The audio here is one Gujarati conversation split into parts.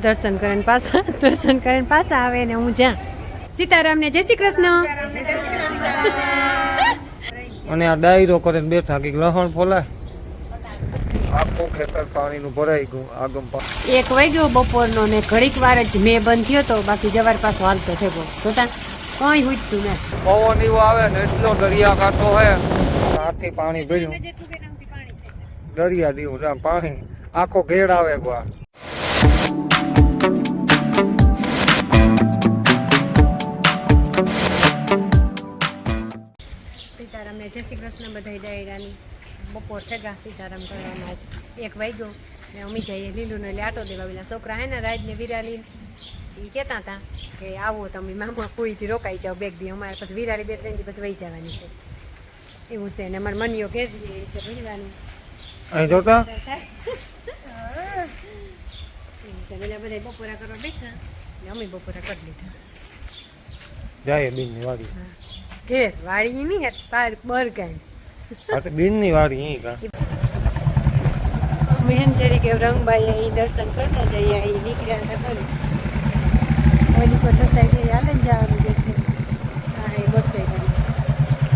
દર્શન કરીને પાછા આવે ને હું જ્યાં સીતારામને જય શ્રી કૃષ્ણ. અને આ ડાયરો કરીને બેઠા કે લહણ ફોલાય આખું ખેતર પાણીનું ભરાઈ ગયું આગમ 1 વાગ્યો બપોરનો ને ઘડીક વાર જ મેં બંધ થયો તો બાકી જવાર પાછો હાલતો થયો જોતા કઈ હુજતું ને પવન એવો આવે ને એટલો દરિયા કાંઠો હોય આથી પાણી ભર્યું દરિયા દીવું પાણી આખો ઘેડ આવે ગવા. સીતારામને જય શ્રી કૃષ્ણ બધા ડાયરાની બપોર થયા સીતારામ કરવામાં જ 1 વાગ્યો ને અમે જઈએ લીલું ને આટો દેવા પેલા છોકરા હે ને રાજ ને વિરાલી એ કહેતા હતા કે આવો તમે મામા કોઈથી રોકાઈ જાઓ બેગ દી અમારે પછી વિરાલી 2-3 દી પછી વહી જવાની છે એવું છે ને અમારે મનીઓ કે દઈએ છે ભણવાની અહીં જોતા પેલા બધા બપોરા કરવા બેઠા ને અમે બપોરા કરી લીધા જાય બીનની વાડી ઘેર વાળી નહીં પાર બર કાંઈ હા તો બીનની વાડી અહીં કા બહેન તરીકે રંગભાઈ અહીં દર્શન કરતા જઈએ અહીં નીકળ્યા હતા ખરી ઓલી પર સાઈડ હાલે જ જવાનું દેખે હા એ બસ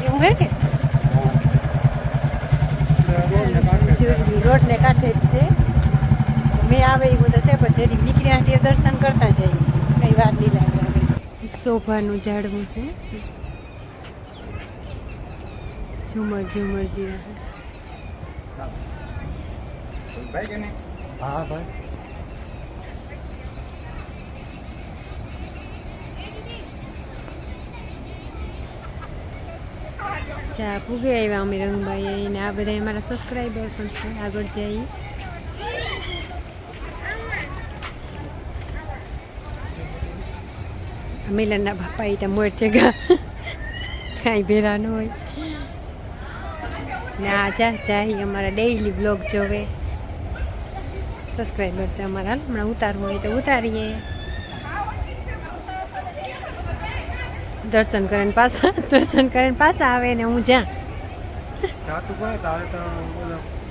એવું હે કે રોડને કાંઠે જ છે મેં આવે એવું તો છે પણ જરી નીકળ્યા ત્યાં દર્શન કરતા જઈએ કઈ વાર નહીં લાગે આગળ સોફાનું ઝાડવું છે ઝુમર જેવા હા ભાઈ ચા પૂગે આવ્યા અમે રંગભાઈ ને આ બધા અમારા સબસ્ક્રાઈબર પણ છે આગળ જઈએ મિલનના બાપા એ તો મોટે ગા કાંઈ ભેરા ન હોય ને આ ચાહી અમારા ડેઈલી બ્લોગ જોવે સબસ્ક્રાઈબર છે અમારા હમણાં ઉતારવું હોય તો ઉતારીએ દર્શન કરીને પાછા આવે ને હું જ્યાં જાતું કોને તારે તો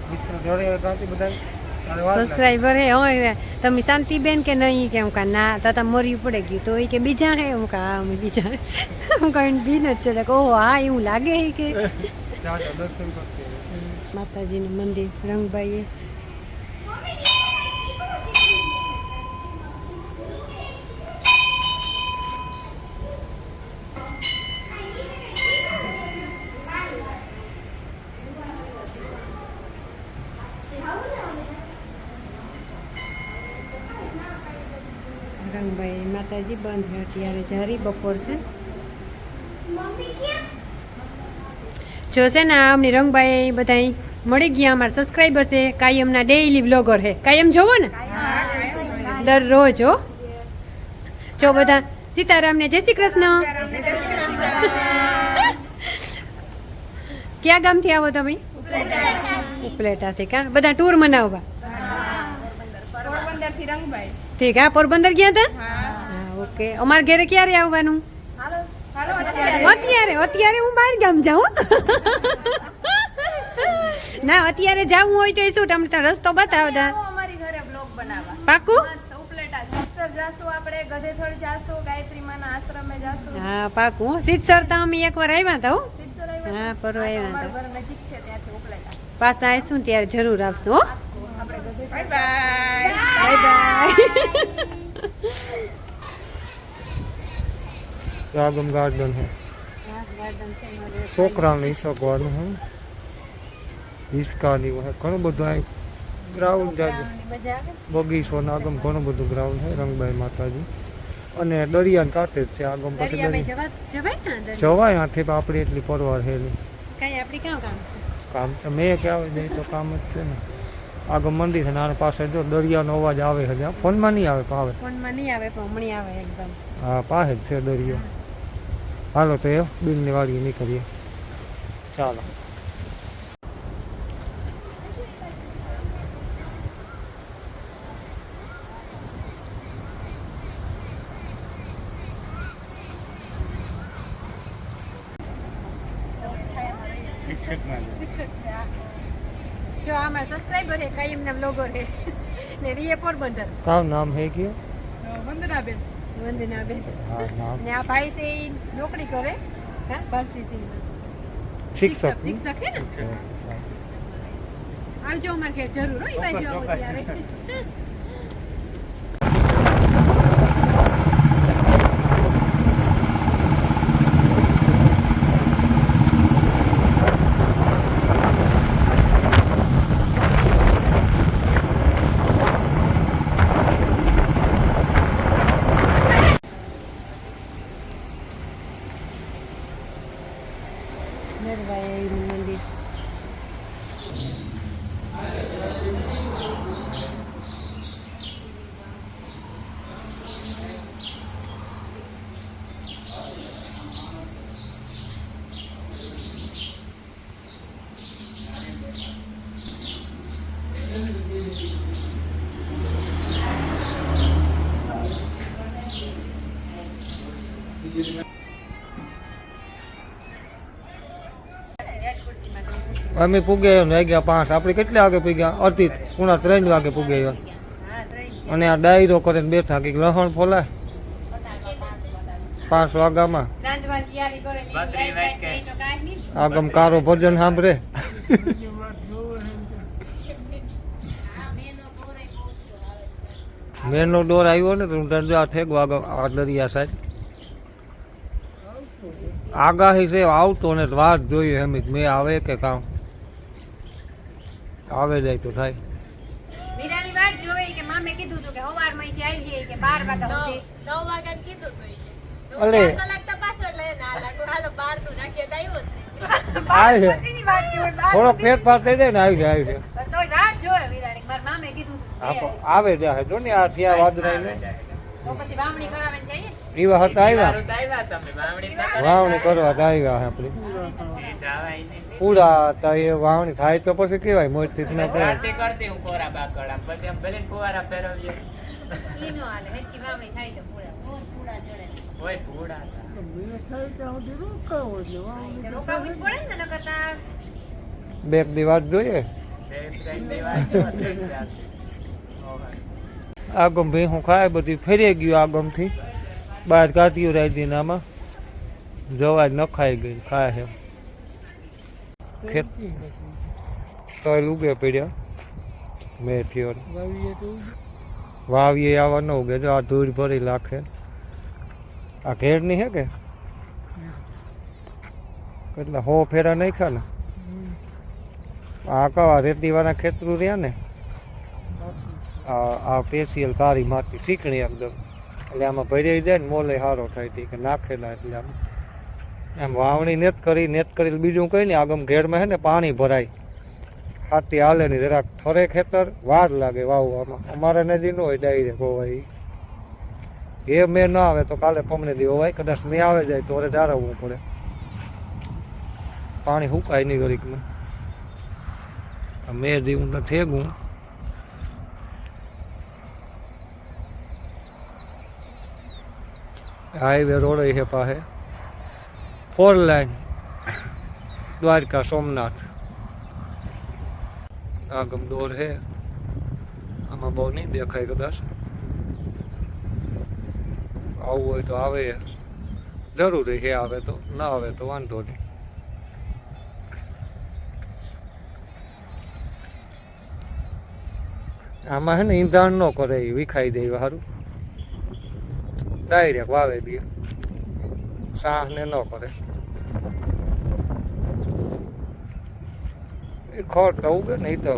મિત્રો જોડે ત્યાંથી બધા સબસ્ક્રાઈબર હે હોય તમે શાંતિબેન કે નહીં કે હું કા ના તાતા મરી પડે ગયું તો એ કે બીજા હે હું કા હા અમે બીજા હું કઈ બીન જ છે તો ઓહો હા એવું લાગે હે કે દર્શન કરते માતાજીનું મંદિર રંગભાઈએ રંગભાઈ માતાજી બંધ છે અત્યારે જારી બપોર છે જો છે ને અમને રંગભાઈ બધા મળી ગયા અમારા સબસ્ક્રાઈબર છે કાયમના ડેઈલી વ્લોગર છે કાયમ જોવો ને દરરોજ હો જો બધા સીતારામને જય શ્રી કૃષ્ણ ક્યાં ગામથી આવો તમે ઉપલેટાથી કા બધા ટૂર મનાવવા ઠીક હા પોરબંદર ગયા હતા હા ઓકે અમારા ઘરે ક્યારે આવવાનું અત્યારે હું બહાર ગામ જાઉં ના અત્યારે જવું હોય તો એ શું તમને તો રસ્તો બતાવતા અમારી ઘરે બ્લોગ બનાવવા પાકું મસ્ત ઉપલેટા સિત્સર જાશું આપણે ગધેથળ જાશું ગાયત્રી માના આશ્રમે જાશું હા પાકું સિત્સર તો અમે એકવાર આવ્યા હતા હો સિત્સર આવ્યા હા પરવા આવ્યા અમારું હતા ઘર નજીક છે ત્યાંથી ઉપલેટા પાછા આવીશું ત્યારે જરૂર આપશું હો આપણે ગધેથળ બાય બાય આગમ ગાર્ડન है છોકરાને ઈસકવાનું હે હિસકાની હોય ઘણું બધું આ ગ્રાઉન્ડ જાજુ બગીચો ને આગમ ઘણું બધું ગ્રાઉન્ડ છે રંગભાઈ માતાજી અને દરિયાને કાંઠે જ છે આગમ પછી જવાય આથી આપણે એટલી પરવાર છે કામ તો મેં કહેવાય નહીં તો કામ જ છે ને આગળ મંદિર છે નાના પાસે જો દરિયાનો અવાજ આવે છે જ્યાં ફોનમાં નહીં આવે પાવે હા પાસે જ છે દરિયો હાલો તો એ બિલની વાડી નીકળીએ ચાલો જો આમાં સબસ્ક્રાઇબર હે કાયમના બ્લોગર હે ને રીએ પોરબંદર. કામ નામ હે કે વંદનાબેન. વંદનાબેન. હા નામ ને આ ભાઈ છે ઈ નોકરી કરે હા બાલસીસી શિક્ષક શિક્ષક હે ને આવજો અમાર ઘેર જરૂર હો ઈ બાજુ આવો ત્યારે નરવાઈ મંદિર અમે પૂગે વાગ્યા 5 આપણે કેટલા વાગે પૂગ્યા અડધી પૂણા 3 વાગે પૂગે હા ત્રણ અને આ ડાયરો કરીને બેઠા કે લહણ ફોલાય 5 વાગ્યામાં રાંધવાની તૈયારી કરેલી લાઈટ કાંઈ તો કાંઈ નહીં આગમ કારો ભજન સાંભળે મેનો ડોર આવ્યો ને તો હું ધંધા ઠેકવા આ દરિયા સાઈડ આગાહી છે આવતો ને વાત જોઈએ એમ મેં આવે કે કામ આવે જાય તો થાય મીરાની વાત જોવે કે મામે કીધું હતું કે સવારમાં અહીંથી આવી ગઈ કે 12 વાગ્યા સુધી 9 વાગ્યા કીધું તો અલે કલાક તો પાછળ લઈને હાલો 12 નું નાખીએ તો આવ્યો જ આવે છે પછીની વાત જોવે થોડો ફેરફાર થઈ જાય ને આવી જાય તોય વાત જોવે મીરાની મારા મામે કીધું હતું કે આવે જાય જો ને આ થયા વાદરાઈ ને તો પછી વાવણી કરાવવા જઈએ એવા હતા આવ્યા તમે વાવણી વાવણી કરવા તો આવ્યા આપણે પૂરા હતા એ વાવણી થાય તો પછી કેવાય મોટી ના થાય કરતી હું કોરા બાકડા પછી આમ ભલે ફુવારા ફેરવીએ ઈ નો હાલે હેકી વાવણી થાય તો પૂરા જડે હોય ભૂડા રોકાવું જ પડે ને નકર તા બેક દી વાત જોઈએ આગમ ભાઈ હું ખાય બધી ફેરી ગયું આગમથી બહાર કાઢ્યું રાયદીનામાં જવા ન ખાઈ ગઈ ખાય છે ખેત તો ઉગે પડ્યા મેથીઓ વાવીએ આવા ન ઉગે જો આ ધૂળ ભરી લાખે આ ઘેરની હે કે કેટલા 100 ફેરા નાખ્યા ને આ કવા રેતીવાળા ખેતરું રહ્યા ને આ સ્પેશિયલ કાળી માટી શીકણી એકદમ એટલે આમાં ભરી જાય ને મોલે સારો થાય હતી કે નાખેલા એટલે આમ એમ વાવણી નેત કરી બીજું કંઈ નહીં આગમ ઘેરમાં છે ને પાણી ભરાય હાથી હાલે નહીં જરાક ઠરે ખેતર વાર લાગે વાવવામાં અમારે નદી ન હોય ડાયરેક્ટ હોવાય એ મેં ના આવે તો કાલે પમણે દી હોવાય કદાચ મેં આવે જાય તો અરે ધારવવું પડે પાણી સુકાય નહીં ઘડીકમાં મેં દીવું તો થેગું હાઈવે રોડ છે પાસે 4 લાઈન દ્વારકા સોમનાથ આગમ દોર છે આમાં બહુ નહીં દેખાય કદાચ આવવું હોય તો આવે જરૂરી છે આવે તો ના આવે તો વાંધો નહીં આમાં છે ને ઈંધણ ન કરે એ વિખાઈ દે સારું ડાયરેક્ટ વાવે દે સાહ ને ન કરે એ ખોટ તો ઉગે નહીં તો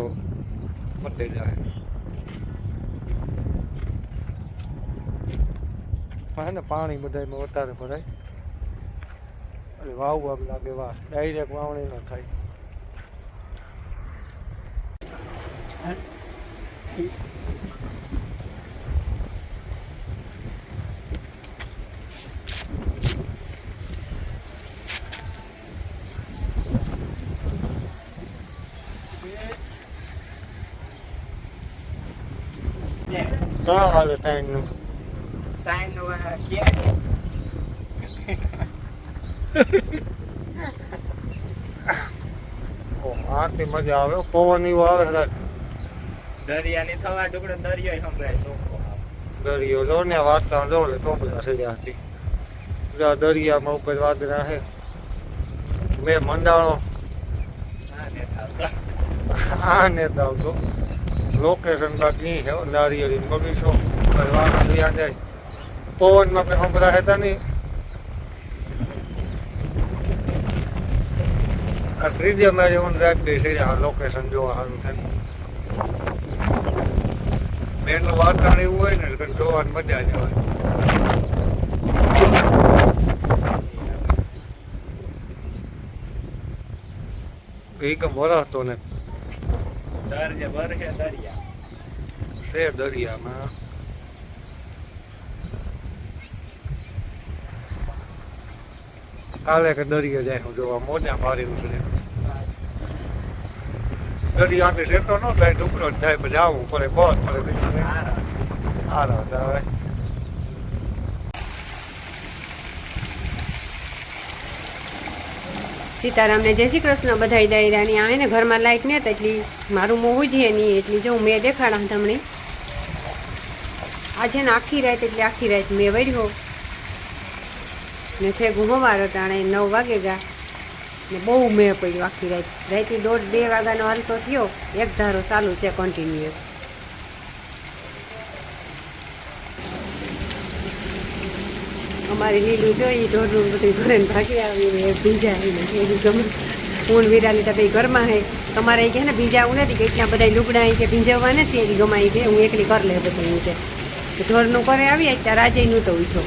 મટી જાય હા ને પાણી બધામાં વધારે ભરાય એટલે વાવવા લાગે વાહ ડાયરેક્ટ વાવણી ન થાય ક્યાં હાલે ટાઈમનું આરતી મજા આવે પવન એવો આવે રાત દરિયાની થવા ટુકડો દરિયો સંભળાય ચોખ્ખો. દરિયો જો ને વાતાવરણ જો ને તો બધા સજા હતી દરિયામાં ઉપર વાદળા છે મેં મંડાણો હા ને થાવતો. આ ને આવતો લોકેશન બાકી છે નારિયેળી બગીચો વાદળ યાદ જાય પવનમાં કઈ સંભળા હતા નહીં આ ત્રીજા મારે હું રાખી છે આ લોકેશન જોવા સારું છે મેનું વાતાવરણ એવું હોય ને જોવાની મજા જ આવે એકમ વરાતો ને દરિયા દરિયા છે દરિયામાં કાલે કે દરિયો જાય હું જોવા મોજા મારેલું છે દરિયાથી સેતો ન થાય ટુકડો જ થાય પછી આવવું પડે બહુ પડે બીજું હારો હવે સીતારામને જય શ્રી કૃષ્ણ બધાય દાયરાની આવે ને ઘરમાં લાઈટ ને એટલી મારું મોવું જ નહીં એટલી જો મેં દેખાડા તમને આજે ને આખી રાત એટલે આખી રાત મેં વર્યો ને થેગું હવાર અટાણે 9 વાગે ગયા ને બહુ મેં પડ્યું આખી રાત રાતથી 1:30-2 વાગ્યાનો હાલતો થયો એક ધારો ચાલુ છે કન્ટિન્યુ અમારી લીલું જોઈ ઢોરનું બધું ઘરે ભાગી આવી ભીંજાવીને એની ગમે હું વિરાલી તો ભાઈ ઘરમાં હે તમારે એ કે ને ભીંજાવું નથી કે એટલા બધા લુગડા કે ભીંજાવવા નથી એની ગમાઈ કે હું એકલી કરી લે બધું છે ઢોરનું કરે આવી ત્યાં રાજયનું તો ઉઠો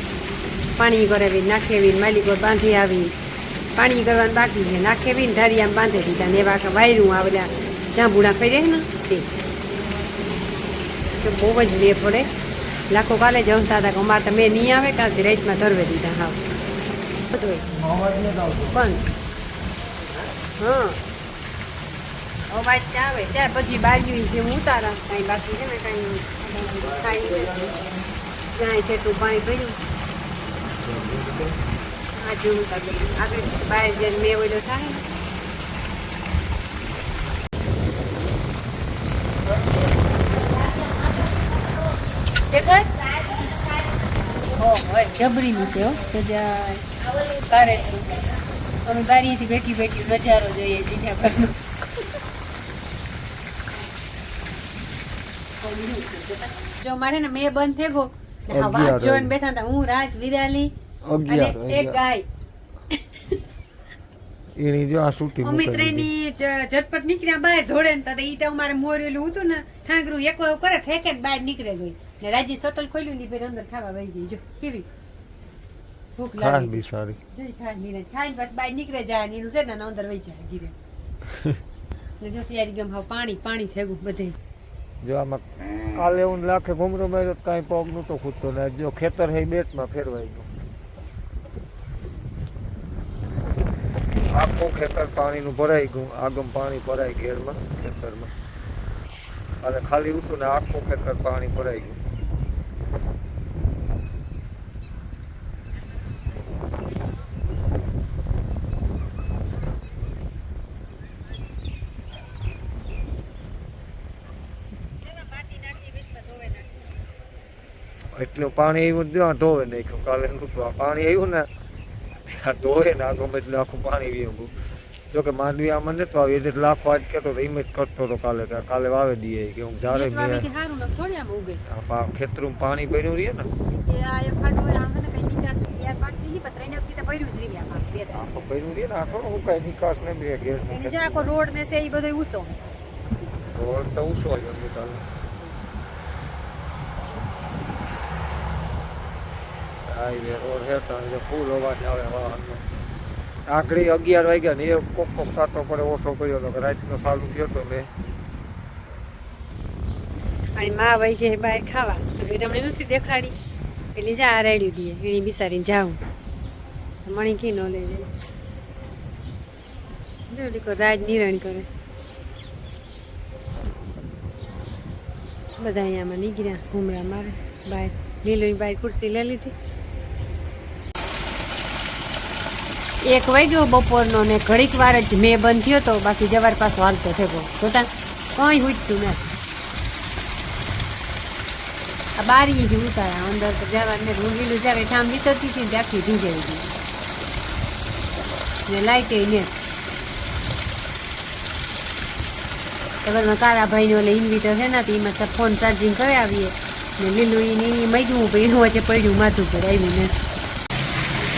પાણી કરાવી નાખેવી માલિકો બાંધી આવી પાણી કરવાનું બાકી છે નાખેવીને ધારિયામાં બાંધી દીધા ને એવા વાયરું આવેલા જાંબુડા ખાઈ જાય ને તે તો બહુ જ વે પડે લાખો કાલે જમતા હતા કે અમારે તો મેં નહીં આવે કાલથી રાતમાં ધરવે દીધા હાવ બધું બંધ હા અવાજ આવે ચાર બધી બાજુ જે ઉતારા કાંઈ બાકી છે ને કાંઈ ખાઈ જાય છે તું પાણી પીડ્યું આ જોવું આગળ બહાર જઈને મેં ઓલો થાય ને જબરીનું છે હો તારે અમે બારીથી બેઠી બેઠી નજારો જોઈએ જીજા પરનો જો મારે ને મેં બંધ થઈ ગયો વાત જોઈને બેઠા હતા હું રાજ વિરાલી અને એક ગાય એની જો આ સૂટી અમે ત્રણની ઝટપટ નીકળ્યા બહાર દોડે ને ઈ તો અમારે મોરેલું હતું ને ઠાંગરું એક વાર કરે ઠેકે બહાર નીકળે ગઈ ને રાજી સટલ ખોલ્યું ની ફેર અંદર ખાવા વહી ગઈ જો કેવી ભૂખ લાગી બી સારી જઈ ખાઈ નીરજ ખાઈને બસ બહાર નીકળે જાય નીરું છે ને અંદર વહી જાય ગીરે ને જો સિયારી ગમ હાવ પાણી પાણી થેગું બધે જો આમાં કાલે હું લાખે ઘૂમરો માર્યો કાંઈ પગ નહોતો ખૂટતો ને જો ખેતર હે બેટમાં ફેરવાઈ ગયું આખું ખેતર પાણીનું ભરાઈ ગયું આગમ પાણી ભરાઈ ઘેરમાં ખેતરમાં અને ખાલી ઉતું ને આખું ખેતર પાણી ભરાઈ ગયું એટલું પાણી આવ્યું ત્યાં ધોવે નાખ્યું કાલે નહોતું પાણી આવ્યું ને ત્યાં ધોવે ને આગળ એટલે આખું પાણી વીવું જોકે માંડવી આમાં નતો આવી એટલે આખો આજ કહેતો હતો એમ જ કરતો હતો કાલે કે કાલે વાવે દઈએ કે હું જ્યારે ખેતરું પાણી ભર્યું રહીએ ને ભર્યું રહીએ ને આ થોડું હું કઈ નિકાસ ને બે ઘેર રોડ ને છે એ બધો ઊંચો રોડ તો ઊંચો જ હતો કાલે હાઈવે રોડ હેઠળ ફૂલ અવાજ આવે વાહનનો આખરી 11 વાગ્યા ને એ કોક સાટો પડે ઓછો કર્યો હતો કે રાતનો ચાલુ થયો હતો મેં અને માં વહી ગઈ બહાર ખાવા તમને નથી દેખાડી પેલી જા રેડ્યું દઈએ એની બિસારીને જાઉં મણી કી નો લઈ જાય જો રાજ નિરણ કરે બધા અહીંયામાં નીકળ્યા ઘૂમરા મારે બહાર લીલોની બહાર ખુરશી લઈ લીધી 1 વાગ્યો બપોરનો ને ઘડીક વાર જ મેં બંધ થયો તો બાકી જવાર પાછો હાલતો થયો જોતા કંઈ ઉઠતું નથી આ બારીએથી ઉતાર્યા અંદર તો જવા હું લીલું જાવે ઠામ નીતરતી હતી ને આખી ભીંજાઈ ગઈ ને લાઇટે ને ખબરમાં કારાભાઈનો એટલે ઇન્વિટર છે ને તો એમાં ફોન ચાર્જિંગ કરી આવીએ ને લીલું એ મૈગું પડ્યું વચ્ચે પડ્યું માથું પર આવ્યું ને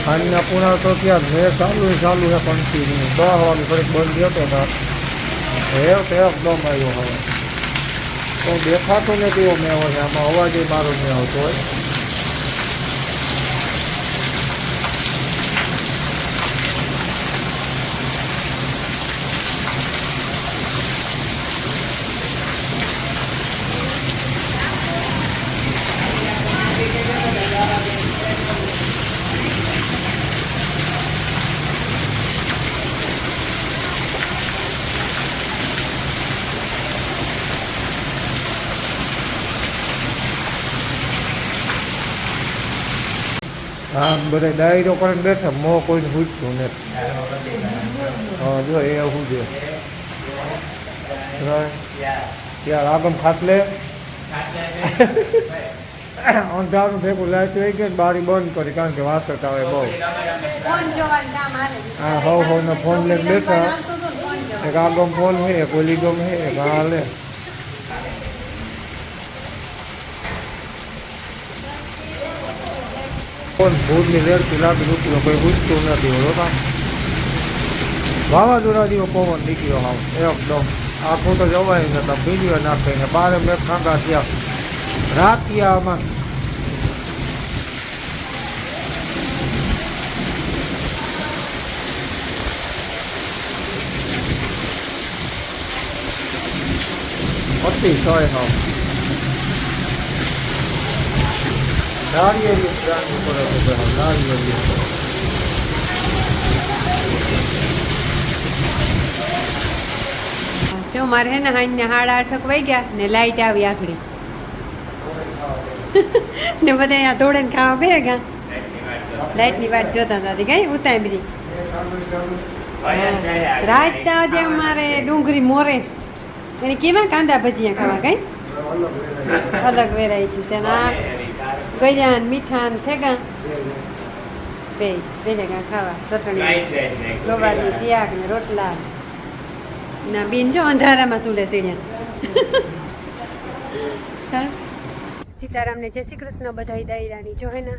સાંજના પૂણા તો ત્યાં મેં ચાલુ છે કન્ટિન્યુ 10 વાગે ફરી બંધ થયો હતો એકદમ આવ્યો હવે તો દેખાતો નથી એવો મેવો છે આમાં અવાજ મારો નહીં આવતો હોય હા બધા ડાયરો કરીને બેઠા મોં કોઈને પૂછતું નથી હા જો એ શું છે યાર આગમ ખાટલે અંધારું ભેગું લાઈટ વહી ગઈ બારી બંધ કરી કારણ કે વાસટ આવે બહુ હા હવ ફોન લઈને બેઠા એક આગમ ફોન છે એક ઓલી ગમ છે એક હાલે ફોન ભૂતની લેરથી લાગી રૂપિયો કોઈ પૂછતું નથી હોતો વાવાઝોડા જેવો પવન નીકળ્યો હાવ એકદમ આખું તો જવાય ને તો બીજો નાખીને બારે મેં ખાંગા થયા રાતિયામાં અતિશય હાવ નારિયેળી પ્રાણી કરે છે નારિયેળી જો મારે હે ને હાઈને 8:30 વાગ્યા ને લાઈટ આવી આખડી ને બધા અહીંયા દોડે ને ખાવા બે ગયા લાઈટની વાત જોતા હતા કઈ ઉતાંબરી રાત જે મારે ડુંગળી મોરે એને કેવા કાંદા ભજીયા ખાવા કઈ અલગ વેરાયટી છે ને ગજાન મીઠાન થેગા બે ભેગા ખાવા ચટણી ગોવારનું શિયાક ને રોટલા ના બેન જો અંધારામાં સુલે સીડ્યા સીતારામને જય શ્રી કૃષ્ણ બધાય દાયરાની જો હે ને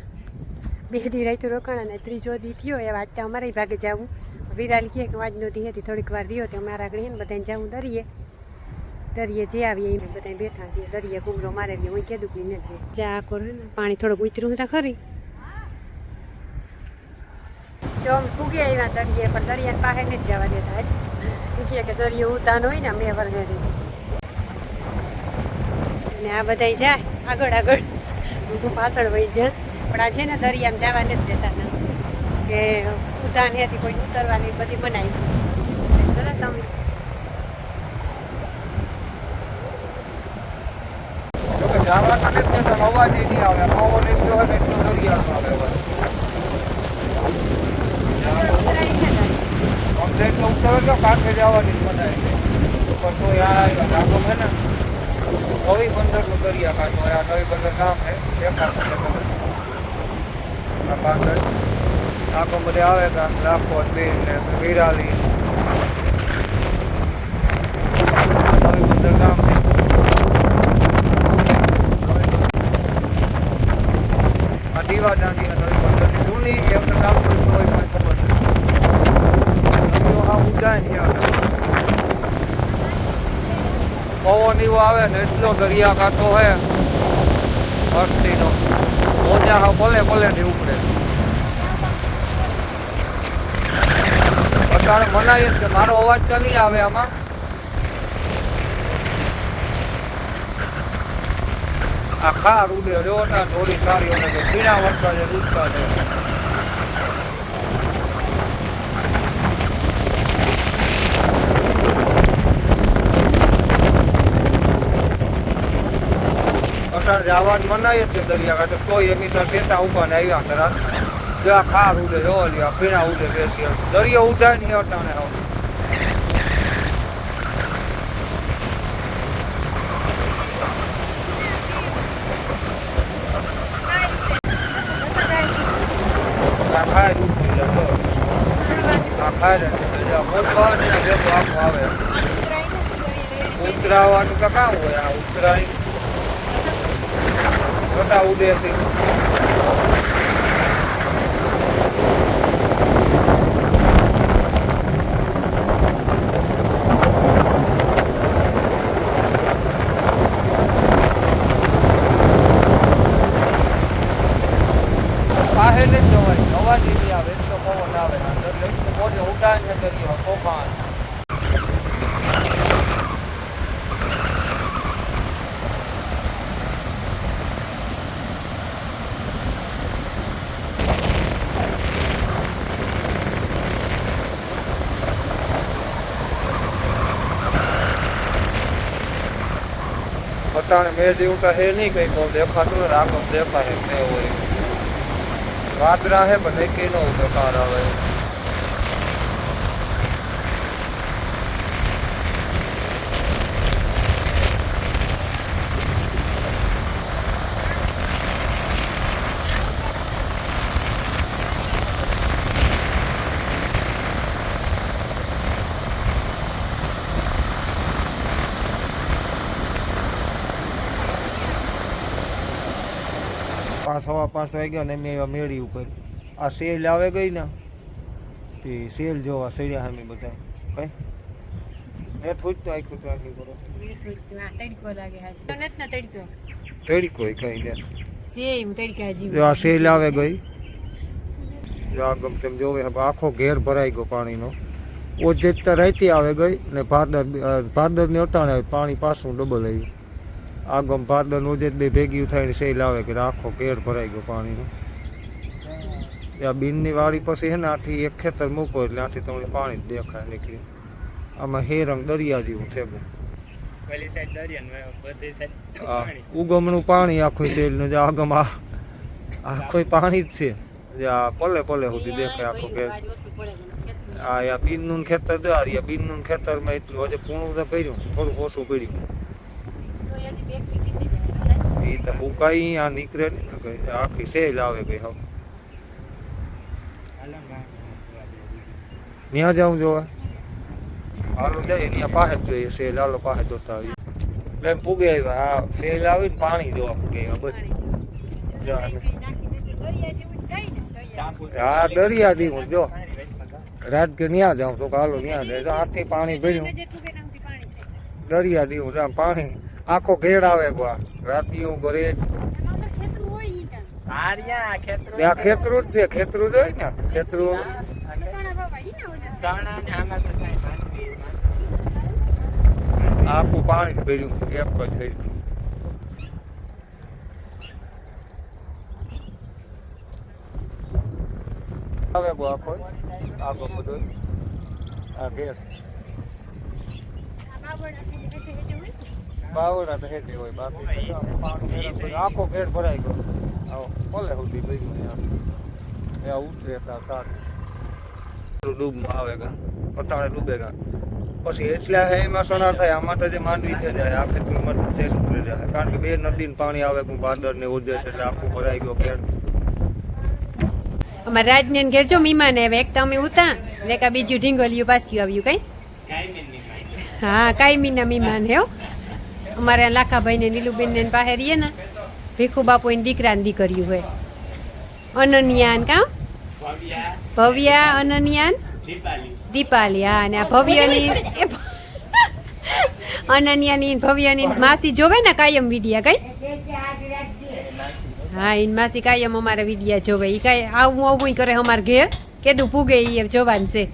2 દી રાતું રોકાણા ને 3જો દી થયો એ વાત અમારે ભાગે જવું વિરાલ કહે કે વાજનો દી હતી થોડીક વાર રહ્યો તો અમારા આગળ ને બધાને જવું દરિયે જે આવીએ એ બધા બેઠા છીએ દરિયે ઘૂમરો મારે હું કીધું કે નથી ચા કરો ને પાણી થોડુંક ઉતર્યું હતા ખરી જો અમે પૂગી આવ્યા દરિયે પણ દરિયા પાસે નથી જવા દેતા જ કહે કે દરિયો ઉતાન હોય ને મેં વરહેરી અને આ બધા જાય આગળ હું પાછળ વહી જાય પણ આ છે ને દરિયામાં જવા નથી દેતા ને કે ઉતાન હતી કોઈ ઉતરવાની બધી બનાવીશું ચલો તમે જવાના નથી તો અવાજ નહીં આવે પવન એટલો હોય એટલો દરિયામાં આવે અમને તો ઉતરે તો કાંઠે જવાની બનાવે છે પણ તો યાર ગામો છે ને નવી બંદરનો દરિયા કાંઠો આ નવી બંદર ગામ છે આ પાછળ આખો બધે આવે ગામ લાખોટ બેન ને વિરાલી નવી બંદર ગામ છે દીવા દાંડી નવી બંદરની જૂની એમને ચાલુ કર્યું હોય મને ખબર નથી હા ઉડાય નહીં આવે પવન એવો આવે ને એટલો દરિયા કાંઠો હોય હસ્તીનો મોજા હા ભલે થી ઉપડે અત્યારે મનાય જ છે મારો અવાજ તો નહીં આવે આમાં આ ખાર ઉડે રેવટા થોડી સારી હોય તો પીણા વળતા છે દૂધતા છે અત્યારે જવા જ મનાય જ છે દરિયાકાંઠે કોઈ એમ તો સેટા ઉભા ને આવ્યા ખરા જો આ ખાર ઉડે જોવા લ્યો પીણા ઉડે બેસી દરિયો ઉડાય નહીં અટાણે હવે બહાર ઉતરી જાય આ ખાય મોટવાને ભેગું આખું આવે ઉતરાવાનું તો કામ હોય આ ઉતરાય મોટા ઉડેથી પાસે જ જવાય અવાજ એવી આવે તો પવન આવે મોટે ઉડાન ને દરિયો તોફાન પટાણે મેં જેવું તો હે નહીં કઈ બહુ દેખાતું ને આગળ દેખાય મેં હોય વાદરા હે પણ એક નો પ્રકાર આવે 5:15 વાગ્યા ને મેં મેળી ઉપર આ સેલ આવે ગઈ ને તે સેલ જોવા સડ્યા અમે બધા કઈ એ થોડું તો આખું તો આખી કરો તડકો લાગે હાજી તો નથી ના તડકો તડકો કઈ ને સેમ તડકા જી આ સેલ આવે ગઈ જો આ ગમ તેમ જોવે આખો ઘેર ભરાઈ ગયો પાણીનો ઓજે તો રાતી આવે ગઈ ને ભાદર ને અટાણે પાણી પાછું ડબલ આવ્યું આગમ ભાદર ઓજે બે ભેગી થઈને સેલ આવે કે આખો ઘેર ભરાઈ ગયો પાણીનો ત્યાં બીનની વાડી પછી હે ને આથી એક ખેતર મૂકો એટલે આથી તમને પાણી જ દેખાય નીકળી આમાં હેરંગ દરિયા જેવું થેગું પેલી સાઈડ દરિયા બધી સાઈડ પાણી ઉગમણું પાણી આખું સેલ નું જે આગમ આખું પાણી જ છે જે આ પલે પલે સુધી દેખાય આખો ઘેર આ યા બીનનું ખેતર દરિયા બીનનું ખેતરમાં એટલું હજુ પૂર્ણ તો કર્યું થોડું ઓછું પડ્યું એ તો ઉકાઈ આ નીકળે ને આખી સેલ આવે ગઈ હવે ત્યાં જાઉં જોવા હાલો જાય ત્યાં પાસે જ જોઈએ સેલ હાલો પાસે જોતા આવીએ બેન પૂગે આવ્યા હા સેલ આવીને પાણી જોવા પૂગે હા દરિયા જેવું જો રાત કે ત્યાં જાઉં તો હાલો ત્યાં જાય આથી પાણી ભર્યું દરિયા જેવું આમ પાણી આખો ઘેર આવે ગવા રાતી હું ઘરે ત્યાં ખેતરું જ છે ખેતરું જ હોય ને ખેતરું આખું પાણી ભર્યું એક જ થઈ આવે આખો આખો બધો આ ઘેર બાવડા તો હેઠે હોય બાકી આખો ઘેર ભરાઈ ગયો આવો ભલે સુધી ભર્યું એ ઉતરે ડૂબમાં આવે ગા પટાણે ડૂબે ગા પછી એટલા હે એમાં સણા થાય આમાં તો જે માંડવી થઈ જાય આ ખેતરમાં તો સેલ ઉતરી જાય કારણ કે બે નદીને પાણી આવે ભાદર ને ઉજે એટલે આખું ભરાઈ ગયો ઘેર અમારે રાજને ઘેર જો મીમાને હવે એક તો અમે ઉતા ને કા બીજું ઢીંગોલિયું પાછું આવ્યું કઈ હા કાયમીના મીમાન હે અમારે લાખાભાઈ ને નીલુબેન ને પાસે રહીએ ને ભીખુ બાપુ ની દીકરા ની દીકરીયું હોય અનન્યાન કામ ભવ્યા અનન્યાન દીપાલી હા અને આ ભવ્યની અનન્યાની ભવ્યની માસી જોવે ને કાયમ વિડિયા કઈ હા ઈન માસી કાયમ અમારા વિડિયા જોવે ઈ કાંઈ આવું આવું કરે અમાર ઘેર કેદું પૂગે ઈ જોવાનું છે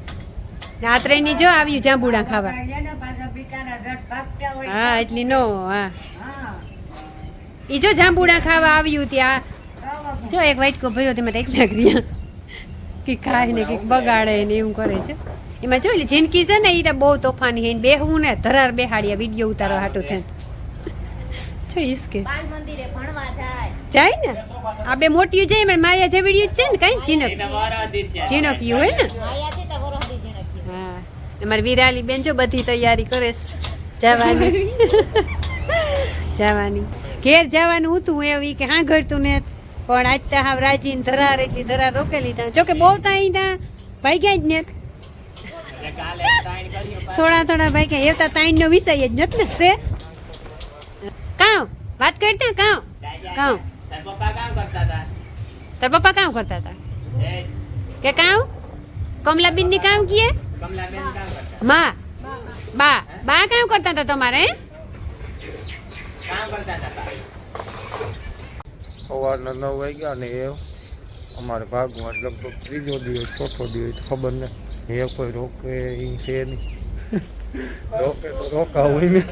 ને આ ત્રણની જો આવ્યું જાંબુડા ખાવા હા એટલી નો હા ઈ જો જાંબુડા ખાવા આવ્યું ત્યાં જો એક વાટકો ભર્યો તેમાં એકલા ગયા કે ખાય ને કંઈક બગાડે ને એવું કરે છે એમાં જો જિંદગી છે ને એ તો બહુ તોફાની હે બેહવું ને ધરાર બેહાડ્યા વિડીયો ઉતારવા હાટું થઈને જો ઈસકે જાય ને આ બે મોટી જાય મને માયા જે વિડીયો છે ને કઈ ઝીણક યુ હોય ને હા અમારી વિરાલી બેન જો બધી તૈયારી કરે જવાની જવાની ઘેર જવાનું હતું એવું કે હા ઘર તું ને પણ આજ તો હાવ રાજીન ધરાર એટલી ધરાર રોકેલી ત્યાં જોકે બહુ ત્યાં ત્યાં ભાગ્યા જ ને એટલે કાલે સાઈન કર્યું પાછું. થોડા ભાગ્યા એ તો તાઈનનો વિષય જ નથી ને છે કાં વાત કરતા કાં કાં તાર પપ્પા કામ કરતા હતા તાર પપ્પા કામ કરતા હતા એ કે કામ કમલાબેન ની કામ કીએ કમલાબેન કામ કરતા માં બા કામ કરતા હતા તમારે હે? કામ કરતા હતા સવારના 9 વાગ્યા ને એ અમારે ભાગમાં લગભગ ત્રીજો દિવસ ચોથો દિવસ ખબર ને એ કોઈ રોકે ઈ છે નહીં રોકે તો રોકાવું ને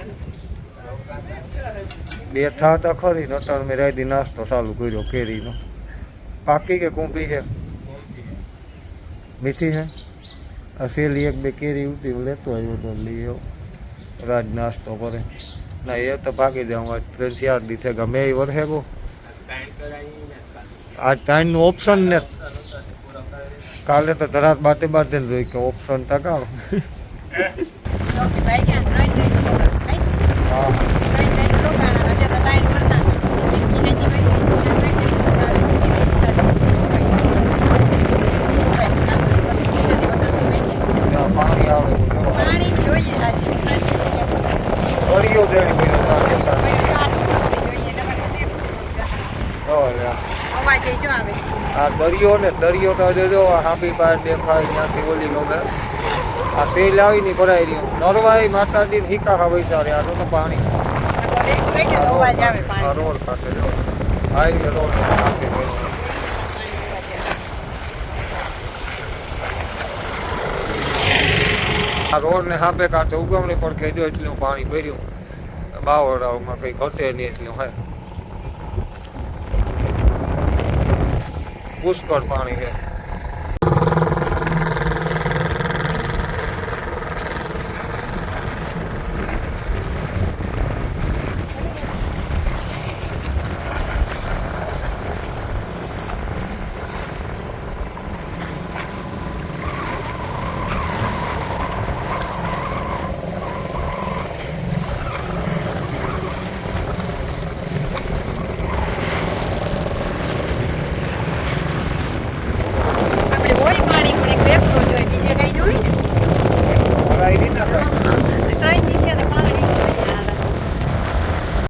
બેઠા હતા ખરી નટાણ મેં રાયદી નાસ્તો ચાલુ કર્યો કેરીનો પાકી કે કૂંપી છે મીઠી છે આ સેલી એક બે કેરી ઉતી હું લેતો આવ્યો તો લઈ આવ્યો રાજ નાસ્તો કરે ના એ તો ભાગી જાઉં આજ 3-4 દિવસે ગમે એ વર્ષે ગો સાઈન કરાવી ને પાછું આજ ટાઈમનું ઓપ્શન ને કાલે તો ધરાત બાતે બાતે જ જોઈ કે ઓપ્શન ટકાવ હા ત્યાં પાણી આવે પાણી જોઈએ આજે દરિયો દેડી અવાજ જો આવે આ દરિયો ને દરિયો તો હજુ જો હાંભી પાર દેખાય ત્યાંથી ઓલી નો આ સેલ આવી ની ભરાઈ રહ્યો નરવાઈ માતાજી ને હિકા હવે સારે આનું તો પાણી અવાજ આવે આ પાણી રોડ કાઢે જો હાઈવે રોડ કાઢે આ રોડ ને હાંભે કાઢે ઉગમણી પર ખેડ્યો એટલું પાણી ભર્યું બાવળાઓમાં કઈ ઘટે નહીં એટલું હે પુષ્કળ પાણી છે